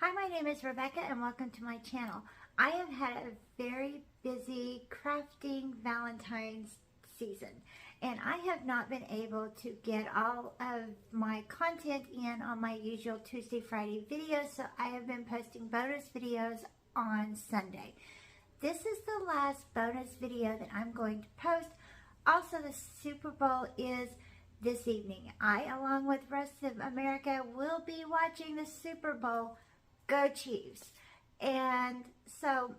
Hi, my name is Rebecca and welcome to my channel. I have had a very busy crafting Valentine's season and I have not been able to get all of my content in on my usual Tuesday, Friday videos, so I have been posting bonus videos on Sunday. This is the last bonus video that I'm going to post. Also, the Super Bowl is this evening. I, along with the rest of America, will be watching the Super Bowl. Go Chiefs. And so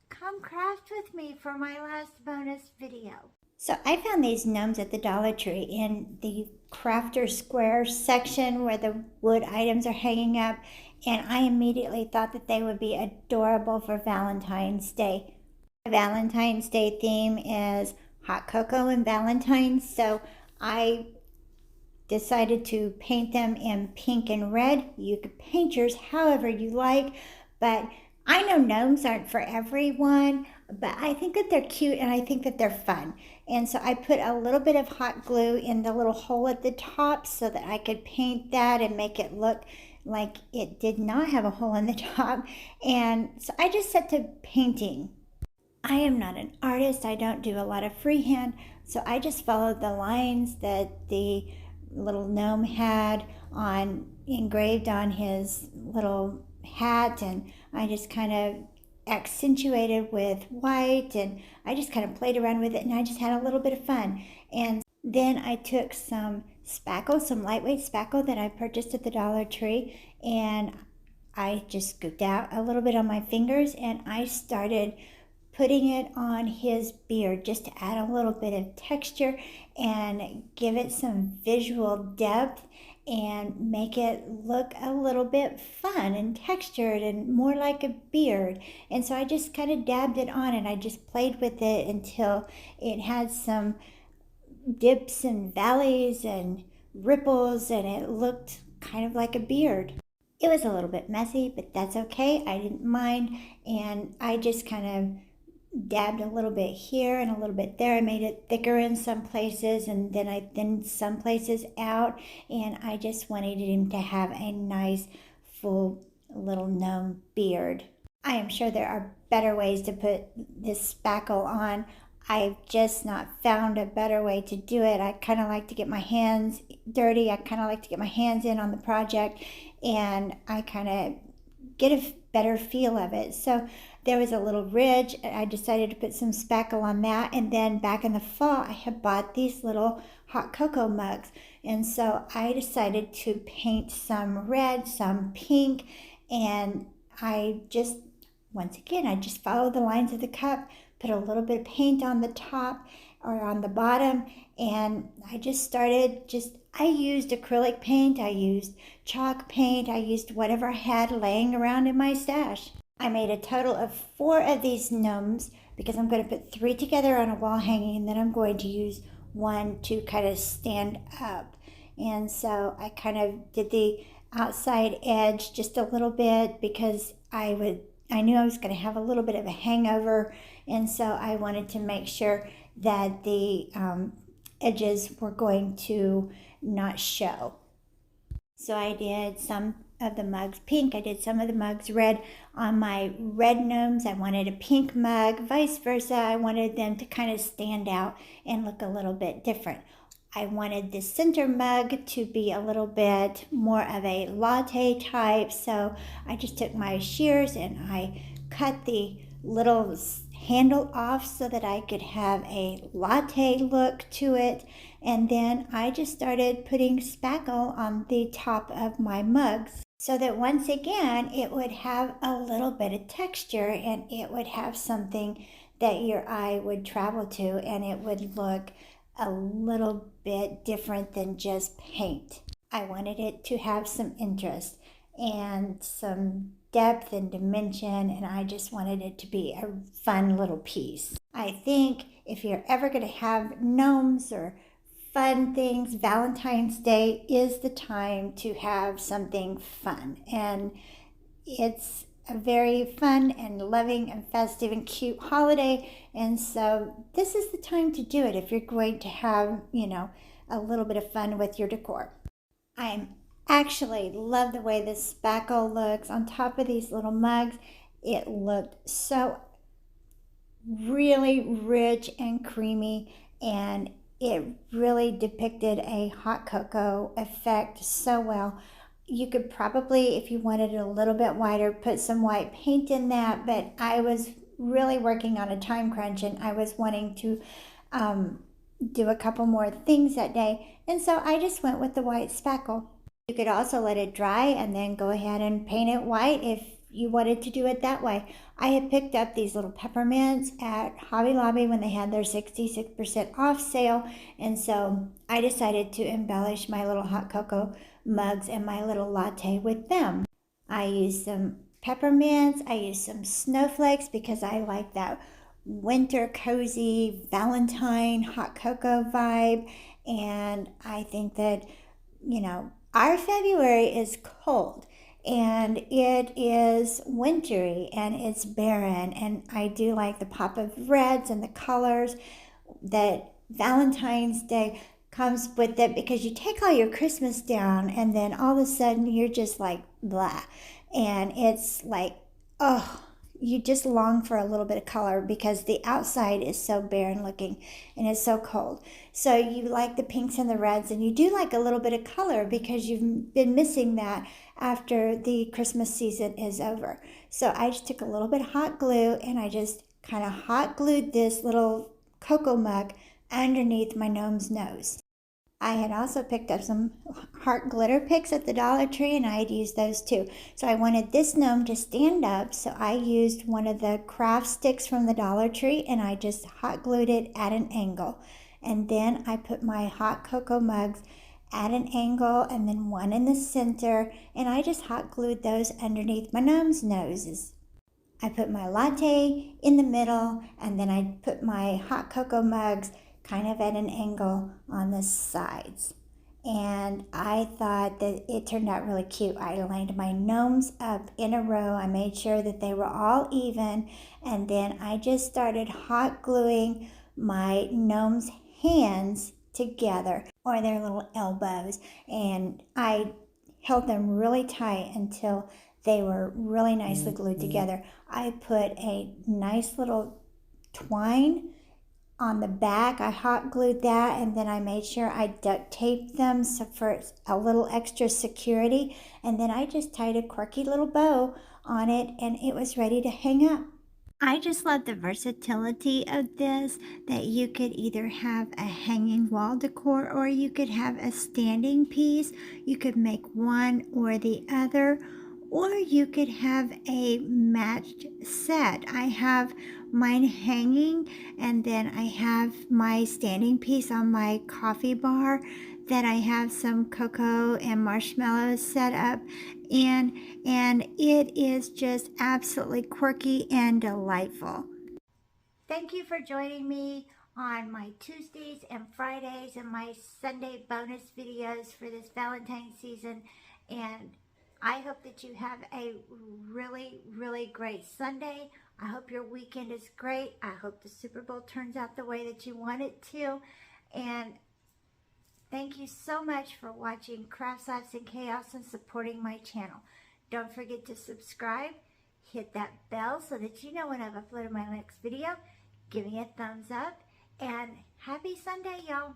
come craft with me for my last bonus video. So I found these gnomes at the Dollar Tree in the crafter square section where the wood items are hanging up, and I immediately thought that they would be adorable for Valentine's Day. The Valentine's Day theme is hot cocoa and Valentine's, so I decided to paint them in pink and red. You could paint yours however you like, but I know gnomes aren't for everyone, but I think that they're cute and I think that they're fun. And so I put a little bit of hot glue in the little hole at the top so that I could paint that and make it look like it did not have a hole in the top. And so I just set to painting. I am not an artist. I don't do a lot of freehand, so I just followed the lines that the little gnome had engraved on his little hat, and I just kind of accentuated with white, and I just kind of played around with it, and I just had a little bit of fun. And then I took some spackle, some lightweight spackle that I purchased at the Dollar Tree, and I just scooped out a little bit on my fingers, and I started putting it on his beard just to add a little bit of texture and give it some visual depth and make it look a little bit fun and textured and more like a beard. And so I just kind of dabbed it on and I just played with it until it had some dips and valleys and ripples and it looked kind of like a beard. It was a little bit messy, but that's okay. I didn't mind, and I just kind of dabbed a little bit here and a little bit there. I made it thicker in some places, and then I thinned some places out, and I just wanted him to have a nice full little gnome beard. I am sure there are better ways to put this spackle on. I've just not found a better way to do it. I kind of like to get my hands dirty. I kind of like to get my hands in on the project, and I kind of get a better feel of it. So there was a little ridge, and I decided to put some spackle on that. And then back in the fall, I had bought these little hot cocoa mugs. And so I decided to paint some red, some pink, and once again, I just followed the lines of the cup, put a little bit of paint on the top or on the bottom, and I just started I used acrylic paint, I used chalk paint, I used whatever I had laying around in my stash. I made a total of 4 of these gnomes because I'm going to put 3 together on a wall hanging, and then I'm going to use 1 to kind of stand up. And so I kind of did the outside edge just a little bit because I knew I was going to have a little bit of a hangover, and so I wanted to make sure that the edges were going to not show. So I did some of the mugs pink, I did some of the mugs red. On my red gnomes, I wanted a pink mug, vice versa. I wanted them to kind of stand out and look a little bit different. I wanted the center mug to be a little bit more of a latte type, so I just took my shears and I cut the little handle off so that I could have a latte look to it. And then I just started putting spackle on the top of my mugs so that once again it would have a little bit of texture and it would have something that your eye would travel to, and it would look a little bit different than just paint. I wanted it to have some interest and some depth and dimension, and I just wanted it to be a fun little piece. I think if you're ever going to have gnomes or fun things, Valentine's Day is the time to have something fun, and it's a very fun and loving and festive and cute holiday, and so this is the time to do it if you're going to have, a little bit of fun with your decor. I'm Actually, love the way the spackle looks on top of these little mugs. It looked so really rich and creamy, and it really depicted a hot cocoa effect so well. You could probably, if you wanted it a little bit whiter, put some white paint in that, but I was really working on a time crunch and I was wanting to um, do a couple more things that day, and so I just went with the white spackle. You could also let it dry and then go ahead and paint it white if you wanted to do it that way. I had picked up these little peppermints at Hobby Lobby when they had their 66% off sale, and so I decided to embellish my little hot cocoa mugs and my little latte with them. I used some peppermints, I used some snowflakes because I like that winter cozy Valentine hot cocoa vibe, and I think that, our February is cold and it is wintry and it's barren, and I do like the pop of reds and the colors that Valentine's Day comes with it, because you take all your Christmas down and then all of a sudden you're just like blah, and it's like, oh, you just long for a little bit of color because the outside is so barren looking and it's so cold. So you like the pinks and the reds, and you do like a little bit of color because you've been missing that after the Christmas season is over. So I just took a little bit of hot glue and I just kind of hot glued this little cocoa mug underneath my gnome's nose. I had also picked up some heart glitter picks at the Dollar Tree, and I had used those too. So I wanted this gnome to stand up, so I used one of the craft sticks from the Dollar Tree and I just hot glued it at an angle. And then I put my hot cocoa mugs at an angle and then one in the center, and I just hot glued those underneath my gnome's noses. I put my latte in the middle, and then I put my hot cocoa mugs kind of at an angle on the sides. And I thought that it turned out really cute. I lined my gnomes up in a row. I made sure that they were all even. And then I just started hot gluing my gnomes' hands together, or their little elbows. And I held them really tight until they were really nicely glued together. I put a nice little twine on the back. I hot glued that, and then I made sure I duct taped them so for a little extra security, and then I just tied a quirky little bow on it and it was ready to hang up. I just love the versatility of this, that you could either have a hanging wall decor or you could have a standing piece. You could make one or the other, or you could have a matched set. I have mine hanging, and then I have my standing piece on my coffee bar that I have some cocoa and marshmallows set up in, and it is just absolutely quirky and delightful. Thank you for joining me on my Tuesdays and Fridays and my Sunday bonus videos for this Valentine season. And I hope that you have a really, really great Sunday. I hope your weekend is great. I hope the Super Bowl turns out the way that you want it to. And thank you so much for watching Crafts, Lives, and Chaos and supporting my channel. Don't forget to subscribe, hit that bell so that you know when I've uploaded my next video. Give me a thumbs up, and happy Sunday, y'all.